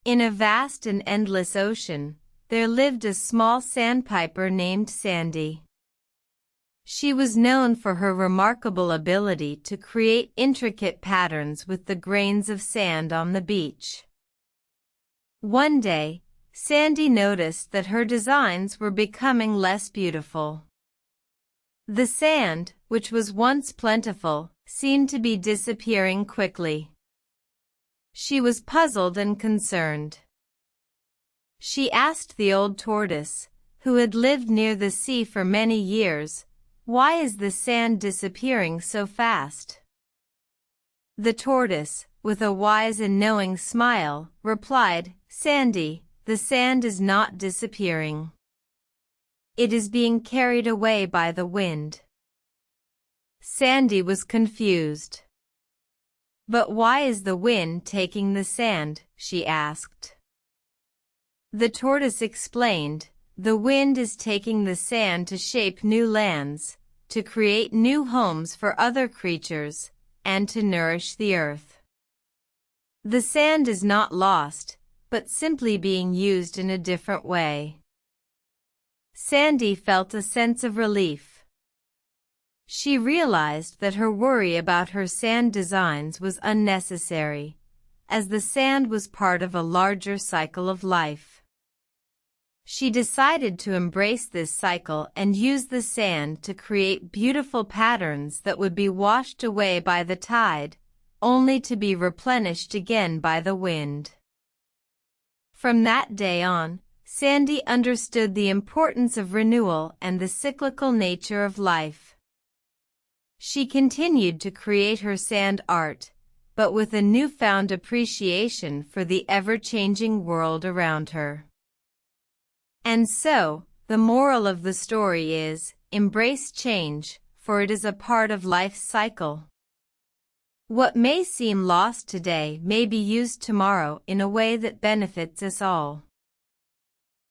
In a vast and endless ocean, there lived a small sandpiper named Sandy. She was known for her remarkable ability to create intricate patterns with the grains of sand on the beach. One day, Sandy noticed that her designs were becoming less beautiful. The sand, which was once plentiful, seemed to be disappearing quickly. She was puzzled and concerned. She asked the old tortoise, who had lived near the sea for many years, "Why is the sand disappearing so fast?" The tortoise, with a wise and knowing smile, replied, "Sandy, the sand is not disappearing. It is being carried away by the wind." Sandy was confused. "But why is the wind taking the sand?" she asked. The tortoise explained, "The wind is taking the sand to shape new lands, to create new homes for other creatures, and to nourish the earth. The sand is not lost, but simply being used in a different way." Sandy felt a sense of relief. She realized that her worry about her sand designs was unnecessary, as the sand was part of a larger cycle of life. She decided to embrace this cycle and use the sand to create beautiful patterns that would be washed away by the tide, only to be replenished again by the wind. From that day on, Sandy understood the importance of renewal and the cyclical nature of life. She continued to create her sand art, but with a newfound appreciation for the ever-changing world around her. And so, the moral of the story is, embrace change, for it is a part of life's cycle. What may seem lost today may be used tomorrow in a way that benefits us all.